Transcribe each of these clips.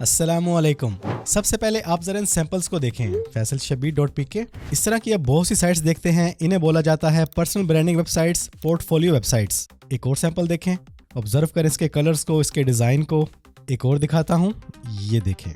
अस्सलामुअलैकुम। सबसे पहले आप जरा इन सैंपल्स को देखें। faisalshabir.pk। इस तरह की आप बहुत सी साइट्स देखते हैं, इन्हें बोला जाता है personal branding websites, portfolio websites. एक और सैंपल देखें, ऑब्जर्व करें इसके कलर्स को, इसके डिजाइन को। एक और दिखाता हूं, ये देखें।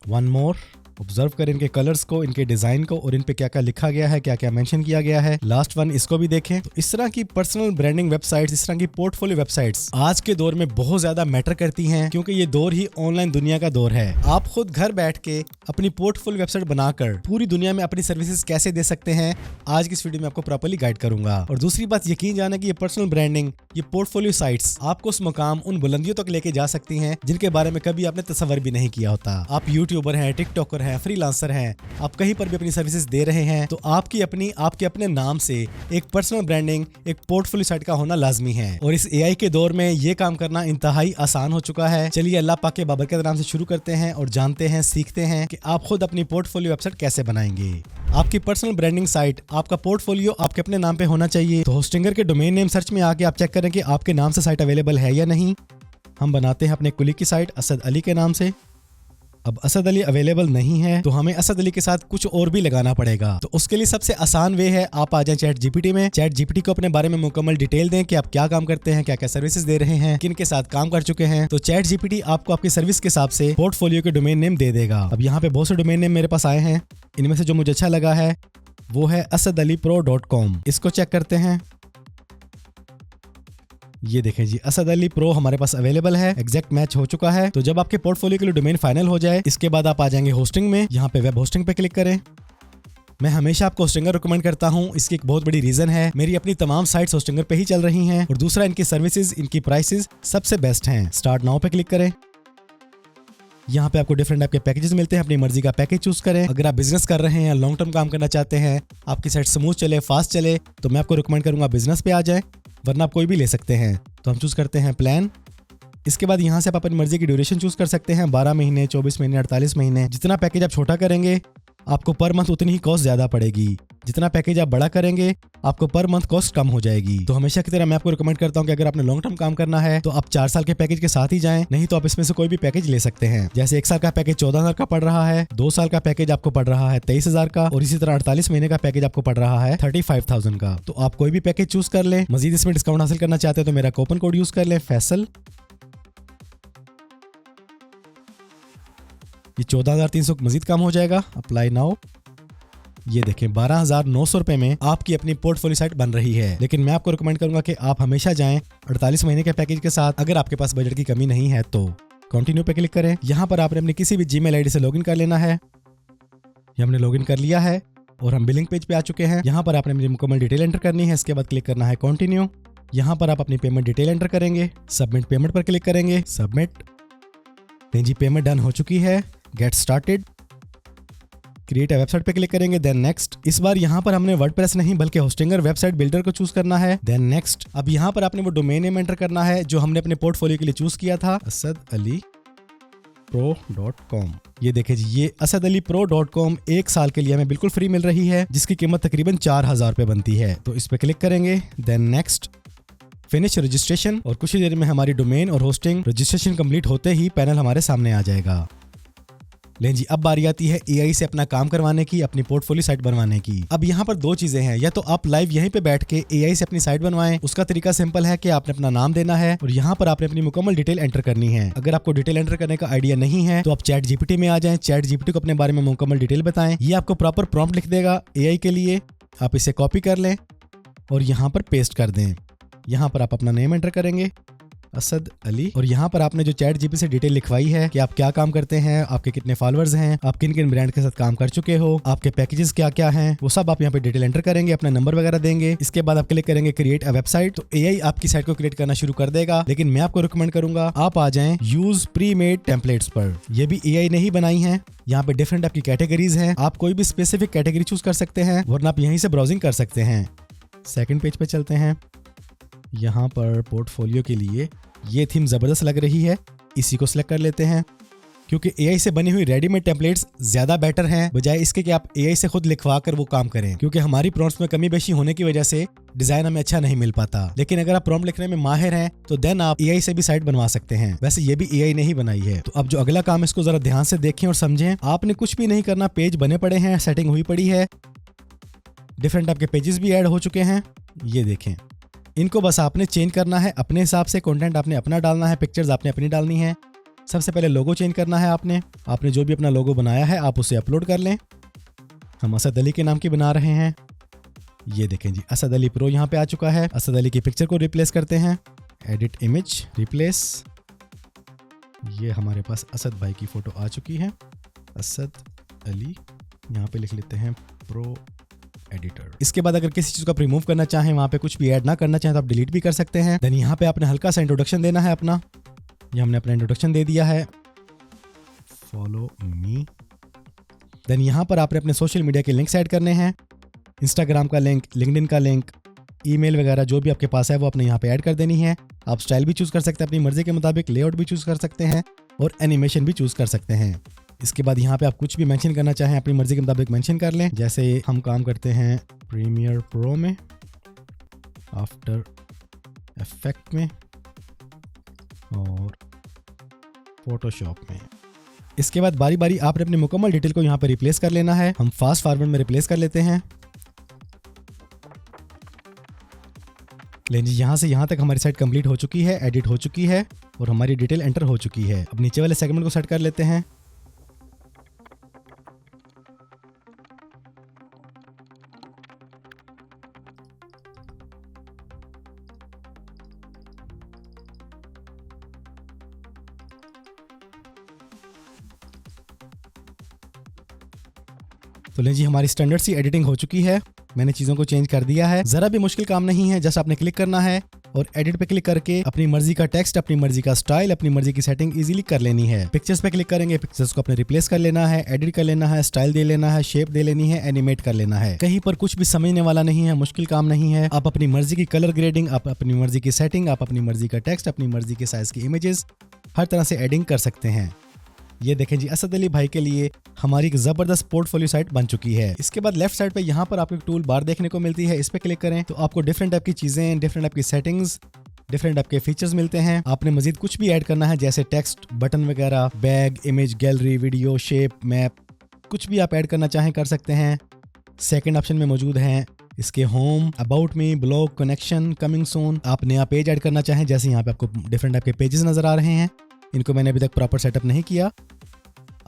वन मोर, ऑब्जर्व करें इनके कलर्स को, इनके डिजाइन को और इन पे क्या क्या लिखा गया है, क्या क्या मेंशन किया गया है। लास्ट वन, इसको भी देखें। तो इस तरह की पर्सनल ब्रांडिंग वेबसाइट्स, इस तरह की पोर्टफोलियो वेबसाइट्स आज के दौर में बहुत ज्यादा मैटर करती हैं, क्योंकि ये दौर ही ऑनलाइन दुनिया का दौर है। आप खुद घर बैठ के अपनी पोर्टफोलियो वेबसाइट बनाकर पूरी दुनिया में अपनी सर्विसेज कैसे दे सकते हैं, आज की इस वीडियो में आपको प्रॉपर्ली गाइड करूंगा। और दूसरी बात, यकीन जाने की ये पर्सनल ब्रांडिंग, ये पोर्टफोलियो साइट्स आपको उस मुकाम, उन बुलंदियों तक लेके जा सकती हैं जिनके बारे में कभी आपने तस्वर भी नहीं किया होता। आप यूट्यूबर हैं, टिकटॉकर हैं, फ्रीलांसर हैं, आप कहीं पर भी अपनी सर्विसेज दे रहे हैं, तो आपके अपने नाम से एक पर्सनल ब्रांडिंग, एक पोर्टफोलियो साइट का होना लाजमी है। और इस एआई के दौर में ये काम करना इंतहाई आसान हो चुका है। चलिए अल्लाह पाक के बाबरकत नाम से शुरू करते हैं और जानते हैं, सीखते हैं कि आप खुद अपनी पोर्टफोलियो वेबसाइट कैसे बनाएंगे। आपकी पर्सनल ब्रांडिंग साइट, आपका पोर्टफोलियो आपके अपने नाम पे होना चाहिए। तो होस्टिंगर के डोमेन नेम सर्च में आके आप चेक करें कि आपके नाम से साइट अवेलेबल है या नहीं। हम बनाते हैं अपने कुलीग की साइट असद अली के नाम से। अब असद अली अवेलेबल नहीं है, तो हमें असद अली के साथ कुछ और भी लगाना पड़ेगा। तो उसके लिए सबसे आसान वे है, आप आ जाएं चैट जीपीटी में। चैट जीपीटी को अपने बारे में मुकम्मल डिटेल दें कि आप क्या काम करते हैं, क्या क्या सर्विसेज दे रहे हैं, किन के साथ काम कर चुके हैं। तो चैट जीपीटी आपको आपकी सर्विस के हिसाब से पोर्टफोलियो के डोमेन नेम दे देगा। अब यहाँ पे बहुत से डोमेन नेम मेरे पास आए हैं, इनमें से जो मुझे अच्छा लगा है वो है asadalipro.com। इसको चेक करते हैं। ये देखें जी, असद अली प्रो हमारे पास अवेलेबल है, एग्जैक्ट मैच हो चुका है। तो जब आपके पोर्टफोलियो के लिए डोमेन फाइनल हो जाए, इसके बाद आप आ जाएंगे होस्टिंग में। यहाँ पे वेब होस्टिंग पे क्लिक करें। मैं हमेशा आपको होस्टिंगर रिकमेंड करता हूँ, इसकी एक बहुत बड़ी रीजन है, मेरी अपनी तमाम साइट्स होस्टिंगर पे ही चल रही हैं। और दूसरा, इनकी सर्विसेज, इनकी प्राइसेस सबसे बेस्ट हैं। स्टार्ट नाउ पे क्लिक करें। यहाँ पे आपको डिफरेंट टाइप के पैकेजेस मिलते हैं, अपनी मर्जी का पैकेज चूज करें। अगर आप बिजनेस कर रहे हैं, लॉन्ग टर्म काम करना चाहते हैं, आपकी साइट स्मूथ चले, फास्ट चले, तो मैं आपको रिकमेंड करूंगा बिजनेस पे आ जाए, वरना आप कोई भी ले सकते हैं। तो हम चूज करते हैं प्लान। इसके बाद यहाँ से आप अपनी मर्जी की ड्यूरेशन चूज कर सकते हैं, 12 महीने, 24 महीने, 48 महीने। जितना पैकेज आप छोटा करेंगे आपको पर मंथ उतनी ही कॉस्ट ज्यादा पड़ेगी, जितना पैकेज आप बड़ा करेंगे आपको पर मंथ कॉस्ट कम हो जाएगी। तो हमेशा की तरह मैं आपको रिकमेंड करता हूँ कि अगर आपने लॉन्ग टर्म काम करना है तो आप 4 साल के पैकेज के साथ ही जाएं, नहीं तो आप इसमें से कोई भी पैकेज ले सकते हैं। जैसे 1 साल का पैकेज 14,000 का पड़ रहा है, 2 साल का पैकेज आपको पड़ रहा है 23,000 का, और इसी तरह 48 महीने का पैकेज आपको पड़ रहा है 35,000 का। तो आप कोई भी पैकेज चूज कर लें। मजीद इसमें डिस्काउंट हासिल करना चाहते हैं तो मेरा कूपन कोड यूज कर लें, फैसल। ये 14,300 मजीद कम हो जाएगा। Apply now. ये देखें, 12,900 रुपए में आपकी अपनी पोर्टफोलियो साइट बन रही है। लेकिन मैं आपको रिकमेंड करूंगा कि आप हमेशा जाएं 48 महीने के पैकेज के साथ, अगर आपके पास बजट की कमी नहीं है तो। कंटिन्यू पे क्लिक करें। यहाँ पर आपने अपनी किसी भी जीमेल आईडी से लॉगिन कर लेना है। ये हमने लॉगिन कर लिया है और हम बिलिंग पेज पे आ चुके हैं। यहाँ पर आपने अपनी मुकम्मल डिटेल एंटर करनी है। इसके बाद क्लिक करना है कंटिन्यू। यहाँ पर आप अपनी पेमेंट डिटेल एंटर करेंगे, सबमिट पेमेंट पर क्लिक करेंगे, सबमिट। नहीं जी, पेमेंट डन हो चुकी है। Get started, create a website पे क्लिक करेंगे, देन नेक्स्ट। इस बार यहाँ पर हमने वर्डप्रेस नहीं बल्कि होस्टिंगर वेबसाइट बिल्डर को चूज करना है, देन नेक्स्ट। अब यहाँ पर आपने वो डोमेन नेम एंटर करना है जो हमने अपने पोर्टफोलियो के लिए चूज किया था, asadalipro.com। ये देखिए जी, ये asadalipro.com 1 साल के लिए हमें बिल्कुल फ्री मिल रही है, जिसकी कीमत तकरीबन 4,000 रुपए बनती है। तो इस पे क्लिक करेंगे, देन नेक्स्ट, फिनिश रजिस्ट्रेशन। और कुछ ही देर में हमारी डोमेन और होस्टिंग रजिस्ट्रेशन कंप्लीट होते ही पैनल हमारे सामने आ जाएगा। लें जी, अब बारी आती है एआई से अपना काम करवाने की, अपनी पोर्टफोलियो साइट बनवाने की। अब यहाँ पर 2 चीजें हैं, या तो आप लाइव यहीं पे बैठ के एआई से अपनी साइट बनवाएं। उसका तरीका सिंपल है कि आपने अपना नाम देना है और यहाँ पर आपने अपनी मुकम्मल डिटेल एंटर करनी है। अगर आपको डिटेल एंटर करने का आइडिया नहीं है तो आप चैट जीपीटी में आ जाएं, चैट जीपीटी को अपने बारे में मुकम्मल डिटेल बताएं। ये आपको प्रॉपर प्रॉम्प्ट लिख देगा एआई के लिए। आप इसे कॉपी कर लें और यहाँ पर पेस्ट कर दें। यहाँ पर आप अपना नेम एंटर करेंगे, असद अली, और यहाँ पर आपने जो चैट जीपीटी से डिटेल लिखवाई है कि आप क्या काम करते हैं, आपके कितने फॉलोअर्स हैं, आप किन किन ब्रांड के साथ काम कर चुके हो, आपके पैकेजेस क्या क्या हैं, वो सब आप यहाँ पे डिटेल एंटर करेंगे, अपना नंबर वगैरह देंगे। इसके बाद आप क्लिक करेंगे क्रिएट अ वेबसाइट। तो एआई आपकी साइट को क्रिएट करना शुरू कर देगा। लेकिन मैं आपको रिकमेंड करूंगा आप आ जाएं यूज प्री मेड टेम्पलेट्स पर। ये भी एआई ने ही बनाई है। यहाँ पे डिफरेंट आपकी कैटेगरीज हैं, आप कोई भी स्पेसिफिक कैटेगरी चूज कर सकते हैं, वरना आप यहीं से ब्राउजिंग कर सकते हैं। सेकंड पेज पे चलते हैं। यहाँ पर पोर्टफोलियो के लिए ये थीम जबरदस्त लग रही है, इसी को सिलेक्ट कर लेते हैं। क्योंकि एआई से बनी हुई रेडीमेड टेम्पलेट्स ज्यादा बेटर हैं, बजाय इसके कि आप एआई से खुद लिखवा कर वो काम करें। क्योंकि हमारी प्रॉम्प्ट्स में कमी बेशी होने की वजह से डिजाइन हमें अच्छा नहीं मिल पाता। लेकिन अगर आप प्रॉम्प्ट लिखने में माहिर हैं तो देन आप एआई से भी साइट बनवा सकते हैं। वैसे ये भी एआई ने ही बनाई है। तो अब जो अगला काम, इसको जरा ध्यान से देखें और समझें। आपने कुछ भी नहीं करना, पेज बने पड़े हैं, सेटिंग हुई पड़ी है, डिफरेंट टाइप के पेजेस भी ऐड हो चुके हैं। ये देखें, इनको बस आपने चेंज करना है अपने हिसाब से। कंटेंट आपने अपना डालना है, पिक्चर्स आपने अपनी डालनी है। सबसे पहले लोगो चेंज करना है आपने जो भी अपना लोगो बनाया है आप उसे अपलोड कर लें। हम असद अली के नाम की बना रहे हैं। ये देखें जी, असद अली प्रो यहाँ पे आ चुका है। असद अली की पिक्चर को रिप्लेस करते हैं, एडिट इमेज रिप्लेस। ये हमारे पास असद भाई की फोटो आ चुकी है, असद अली। यहाँ पे लिख लेते हैं प्रो एडिटर। इसके बाद अगर किसी चीज को आप रिमूव करना चाहें, वहां पे कुछ भी ऐड ना करना चाहें तो आप डिलीट भी कर सकते हैं। देन यहाँ पे आपने हल्का सा इंट्रोडक्शन देना है अपना। ये हमने अपना इंट्रोडक्शन दे दिया है, फॉलो मी। देन यहाँ पर आपने अपने सोशल मीडिया के लिंक्स ऐड करने हैं, इंस्टाग्राम का लिंक, लिंक्डइन का लिंक, ईमेल वगैरह जो भी आपके पास है वो आपने यहाँ पे ऐड कर देनी है। आप स्टाइल भी चूज कर सकते हैं अपनी मर्जी के मुताबिक, लेआउट भी चूज कर सकते हैं और एनिमेशन भी चूज कर सकते हैं। इसके बाद यहाँ पे आप कुछ भी मेंशन करना चाहें अपनी मर्जी के मुताबिक मेंशन कर लें। जैसे हम काम करते हैं प्रीमियर प्रो में, आफ्टर इफेक्ट में और फोटोशॉप में। इसके बाद बारी बारी आपने अपनी मुकम्मल डिटेल को यहाँ पे रिप्लेस कर लेना है। हम फास्ट फॉरवर्ड में रिप्लेस कर लेते हैं। लेकिन यहाँ से यहाँ तक हमारी साइट कंप्लीट हो चुकी है, एडिट हो चुकी है और हमारी डिटेल एंटर हो चुकी है। अब नीचे वाले सेगमेंट को सेट कर लेते हैं। तो ले जी, हमारी स्टैंडर्ड सी एडिटिंग हो चुकी है। मैंने चीज़ों को चेंज कर दिया है, ज़रा भी मुश्किल काम नहीं है। जस्ट आपने क्लिक करना है और एडिट पे क्लिक करके अपनी मर्जी का टेक्स्ट, अपनी मर्जी का स्टाइल, अपनी मर्जी की सेटिंग इजीली कर लेनी है। पिक्चर्स पे क्लिक करेंगे, पिक्चर्स को अपने रिप्लेस कर लेना है, एडिट कर लेना है, स्टाइल दे लेना है, शेप दे लेनी है, एनिमेट कर लेना है। कहीं पर कुछ भी समझने वाला नहीं है, मुश्किल काम नहीं है। आप अपनी मर्जी की कलर ग्रेडिंग, आप अपनी मर्जी की सेटिंग, आप अपनी मर्जी का टेक्स्ट, अपनी मर्जी के साइज की इमेजेस हर तरह से एडिंग कर सकते हैं। ये देखें जी, असद अली भाई के लिए हमारी एक जबरदस्त पोर्टफोलियो साइट बन चुकी है। इसके बाद लेफ्ट साइड पे यहाँ पर आपको एक टूल बार देखने को मिलती है। इस पे क्लिक करें तो आपको डिफरेंट टाइप की चीजें, डिफरेंट टाइप की सेटिंग्स, डिफरेंट टाइप के फीचर्स मिलते हैं। आपने मजीद कुछ भी ऐड करना है जैसे टेक्स्ट, बटन वगैरह, bag, image, gallery, video, shape, map, कुछ भी आप ऐड करना चाहें कर सकते हैं। सेकेंड ऑप्शन में मौजूद हैं इसके home, about me, blog, connection, coming soon. आप नया पेज ऐड करना चाहें, जैसे यहाँ पे आपको डिफरेंट टाइप के पेजेस नजर आ रहे हैं। इनको मैंने अभी तक प्रॉपर सेटअप नहीं किया।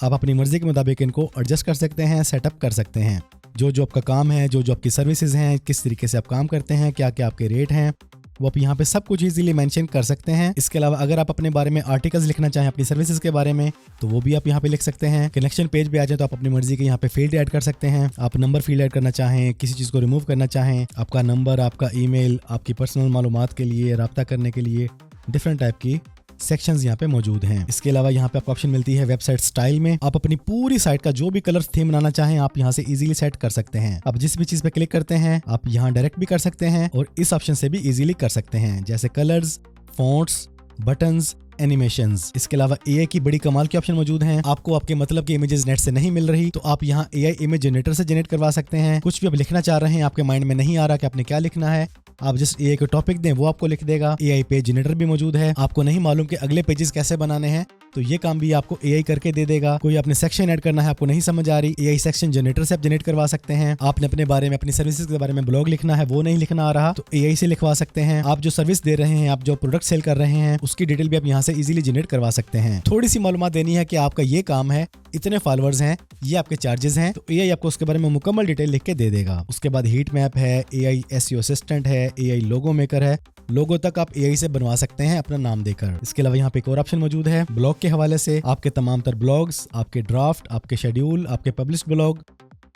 आप अपनी मर्जी के मुताबिक इनको एडजस्ट कर सकते हैं, सेटअप कर सकते हैं। जो जो आपका काम है, जो जो आपकी सर्विसेज हैं, किस तरीके से आप काम करते हैं, क्या क्या आपके रेट हैं, वो आप यहाँ पे सब कुछ इजीली मेंशन कर सकते हैं। इसके अलावा अगर आप अपने बारे में आर्टिकल्स लिखना चाहें अपनी सर्विसेज के बारे में तो वो भी आप यहाँ पे लिख सकते हैं। कनेक्शन पेज पे आ जाए तो आप अपनी मर्जी के यहाँ पे फील्ड ऐड कर सकते हैं। आप नंबर फील्ड ऐड करना चाहें, किसी चीज़ को रिमूव करना चाहें, आपका नंबर, आपका ईमेल, आपकी पर्सनल मालूमात के लिए, रब्ता करने के लिए डिफरेंट टाइप की सेक्शंस यहाँ पे मौजूद हैं। इसके अलावा यहाँ पे आपको ऑप्शन मिलती है वेबसाइट स्टाइल में। आप अपनी पूरी साइट का जो भी कलर थीम बनाना चाहें आप यहाँ से इजीली सेट कर सकते हैं। आप जिस भी चीज पे क्लिक करते हैं आप यहाँ डायरेक्ट भी कर सकते हैं और इस ऑप्शन से भी इजीली कर सकते हैं, जैसे कलर्स, फॉन्ट्स, बटन्स, एनिमेशंस। इसके अलावा एआई की बड़ी कमाल के ऑप्शन मौजूद हैं। आपको आपके मतलब की इमेजेस नेट से नहीं मिल रही तो आप यहाँ एआई इमेज जनरेटर से जनरेट करवा सकते हैं। कुछ भी आप लिखना चाह रहे हैं, आपके माइंड में नहीं आ रहा कि आपने क्या लिखना है, आप जस्ट एआई को टॉपिक दें, वो आपको लिख देगा। एआई पेज जनरेटर भी मौजूद है। आपको नहीं मालूम कि अगले पेजेस कैसे बनाने हैं तो ये काम भी आपको एआई करके दे देगा। कोई आपने सेक्शन ऐड करना है, आपको नहीं समझ आ रही, एआई सेक्शन जनरेटर से आप जनरेट करवा सकते हैं। आपने अपने बारे में, अपनी सर्विसेज के बारे में ब्लॉग लिखना है, वो नहीं लिखना आ रहा तो एआई से लिखवा सकते हैं। आप जो सर्विस दे रहे हैं, आप जो प्रोडक्ट सेल कर रहे हैं, उसकी डिटेल भी आप यहाँ से इजीली जनरेट करवा सकते हैं। थोड़ी सी मालूमात देनी है कि आपका ये काम है, इतने फॉलोअर्स हैं, ये आपके चार्जेस हैं, तो एआई आपको उसके बारे में मुकम्मल डिटेल लिख के दे देगा। उसके बाद हीट मैप है, एआई एसईओ असिस्टेंट है, एआई लोगो मेकर है। लोगो तक आप एआई से बनवा सकते हैं अपना नाम देकर। इसके अलावा यहाँ पे एक और ऑप्शन मौजूद है ब्लॉग के हवाले से। आपके तमाम तर ब्लॉग्स, आपके ड्राफ्ट, आपके शेड्यूल, आपके पब्लिश्ड ब्लॉग,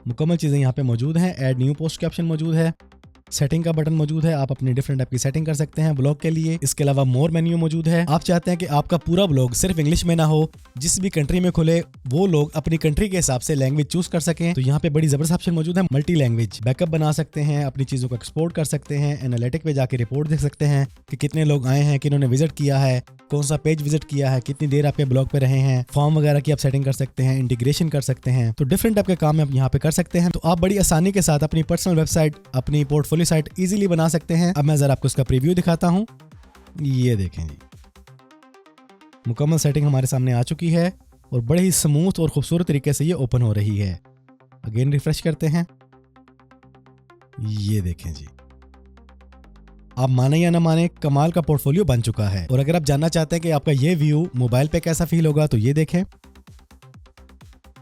मुकम्मल चीजें यहाँ पे मौजूद हैं। ऐड न्यू पोस्ट के ऑप्शन मौजूद है। सेटिंग का बटन मौजूद है, आप अपनी डिफरेंट टाइप की सेटिंग कर सकते हैं ब्लॉग के लिए। इसके अलावा मोर मेन्यू मौजूद है। आप चाहते हैं कि आपका पूरा ब्लॉग सिर्फ इंग्लिश में ना हो, जिस भी कंट्री में खुले वो लोग अपनी कंट्री के हिसाब से लैंग्वेज चूज कर सकें, तो यहाँ पे बड़ी जबरदस्त ऑप्शन मौजूद है मल्टी लैंग्वेज। बैकअप बना सकते हैं, अपनी चीजों को एक्सपोर्ट कर सकते हैं, एनालिटिक पे जाके रिपोर्ट देख सकते हैं कि कितने लोग आए हैं, किन्होंने विजिट किया है, कौन सा पेज विजिट किया है, कितनी देर आपके ब्लॉग पे रहे हैं। फॉर्म वगैरह की आप सेटिंग कर सकते हैं, इंटीग्रेशन कर सकते हैं। तो डिफरेंट टाइप के काम आप यहाँ पे कर सकते हैं। तो आप बड़ी आसानी के साथ अपनी पर्सनल वेबसाइट, अपनी पोर्टफोलियो पोर्टफोलियो साइट इजीली बना सकते हैं। अब मैं जरा आपको इसका प्रीव्यू दिखाता हूं। ये देखें जी, मुकम्मल सेटिंग हमारे सामने आ चुकी है और बड़े ही स्मूथ और खूबसूरत तरीके से ये ओपन हो रही है। अगेन रिफ्रेश करते हैं। ये देखें जी, आप माने या ना माने, कमाल का पोर्टफोलियो बन चुका है। और अगर आप जानना चाहते हैं कि आपका ये व्यू मोबाइल पे कैसा फील होगा, तो ये देखें,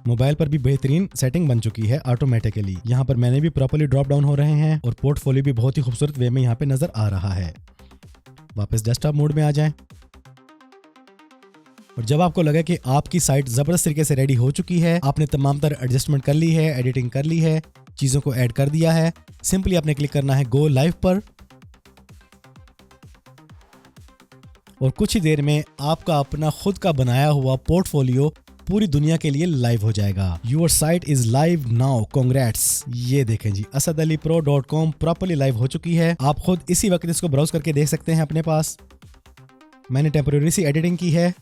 मोबाइल पर भी बेहतरीन सेटिंग बन चुकी है ऑटोमेटिकली। यहाँ पर मैंने भी प्रॉपर्ली ड्रॉप डाउन हो रहे हैं और पोर्टफोलियो भी बहुत ही खूबसूरत वे में यहाँ पे नजर आ रहा है। वापस डेस्कटॉप मोड में आ जाएं और जब आपको लगे कि आपकी साइट जबरदस्त तरीके से रेडी हो चुकी है, आपने तमाम तरह एडजस्टमेंट कर ली है, एडिटिंग कर ली है, चीजों को ऐड कर दिया है, सिंपली आपने क्लिक करना है गो लाइव पर और कुछ ही देर में आपका अपना खुद का बनाया हुआ पोर्टफोलियो पूरी दुनिया के लिए लाइव हो जाएगा। Your site is live now, congrats. ये देखें जी, asadalipro.com प्रॉपर्ली लाइव हो चुकी है। आप खुद इसी वक्त इसको ब्राउज करके देख सकते हैं अपने पास। मैंने टेम्परेरी सी एडिटिंग की है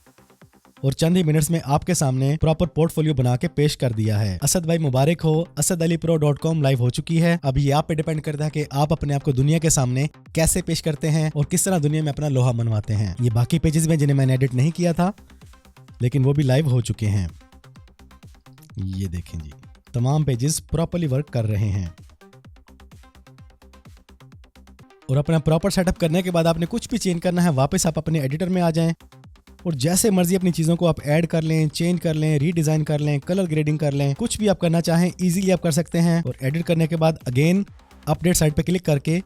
और चंद ही मिनट्स में आपके सामने प्रॉपर पोर्टफोलियो बना के पेश कर दिया है। असद भाई मुबारक हो, asadalipro.com लाइव हो चुकी है। अब ये आप पे डिपेंड करता है कि आप अपने आप को दुनिया के सामने कैसे पेश करते हैं और किस तरह दुनिया में अपना लोहा मनवाते हैं। ये बाकी पेजेस में जिन्हें मैंने एडिट नहीं किया था, लेकिन वो भी लाइव हो चुके हैं। ये देखें जी, तमाम पेजेस प्रॉपर्ली वर्क कर रहे हैं। और अपना प्रॉपर सेटअप करने के बाद आपने कुछ भी चेंज करना है, वापस आप अपने एडिटर में आ जाएं और जैसे मर्जी अपनी चीजों को आप ऐड कर लें, चेंज कर लें, रीडिजाइन कर लें, कलर ग्रेडिंग कर लें, कुछ भी आप करना चाहें इजीली आप कर सकते हैं। और एडिट करने के बाद अगेन अपडेट साइट पे क्लिक करके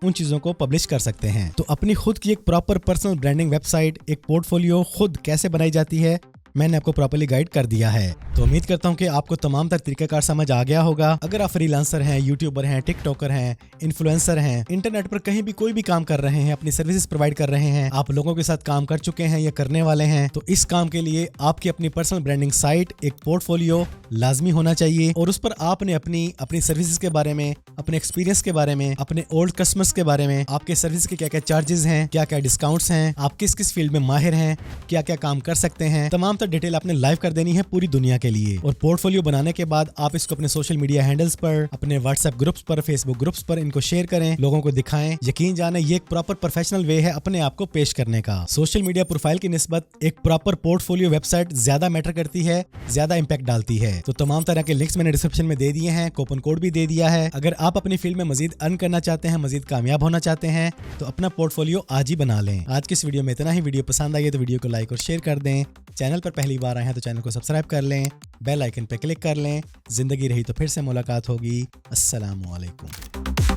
उन चीजों को पब्लिश कर सकते हैं। तो अपनी खुद की एक प्रॉपर पर्सनल ब्रांडिंग वेबसाइट, एक पोर्टफोलियो खुद कैसे बनाई जाती है, मैंने आपको प्रॉपर्ली गाइड कर दिया है। तो उम्मीद करता हूं कि आपको तमाम तर तरीकाकार समझ आ गया होगा। अगर आप फ्रीलांसर हैं, यूट्यूबर हैं, टिकटॉकर हैं, इन्फ्लुएंसर हैं, इंटरनेट पर कहीं भी कोई भी काम कर रहे हैं, अपनी सर्विसेज प्रोवाइड कर रहे हैं, आप लोगों के साथ काम कर चुके हैं या करने वाले हैं, तो इस काम के लिए आपकी अपनी पर्सनल ब्रांडिंग साइट, एक पोर्टफोलियो लाजमी होना चाहिए। और उस पर आपने अपनी सर्विसेज के बारे में, अपने एक्सपीरियंस के बारे में, अपने ओल्ड कस्टमर्स के बारे में, आपके सर्विस के क्या क्या चार्जेस हैं, क्या क्या डिस्काउंट्स हैं, आप किस किस फील्ड में माहिर हैं, क्या क्या काम कर सकते हैं, तमाम तर डिटेल आपने लाइव कर देनी है पूरी दुनिया के लिए। और पोर्टफोलियो बनाने के बाद आप इसको अपने सोशल मीडिया हैंडल्स पर, अपने व्हाट्सएप ग्रुप्स पर, फेसबुक ग्रुप्स पर इनको शेयर करें, लोगों को दिखाएं। यकीन जाने ये एक प्रॉपर प्रोफेशनल वे है अपने आप को पेश करने का। सोशल मीडिया प्रोफाइल की निस्बत एक प्रॉपर पोर्टफोलियो वेबसाइट ज्यादा मैटर करती है, ज्यादा इंपैक्ट डालती है। तो तमाम तरह के लिंक्स मैंने डिस्क्रिप्शन में दे दिए हैं, कूपन कोड भी दे दिया है। अगर आप अपनी फील्ड में मजीद अर्न करना चाहते हैं, मजीद कामयाब होना चाहते हैं, तो अपना पोर्टफोलियो आज ही बना लें। आज की इस वीडियो में इतना ही। वीडियो पसंद आई है तो वीडियो को लाइक और शेयर कर दें। चैनल पर पहली बार आए हैं तो चैनल को सब्सक्राइब कर लें, बेल आइकन पर क्लिक कर लें। जिंदगी रही तो फिर से मुलाकात होगी। अस्सलामु अलैकुम।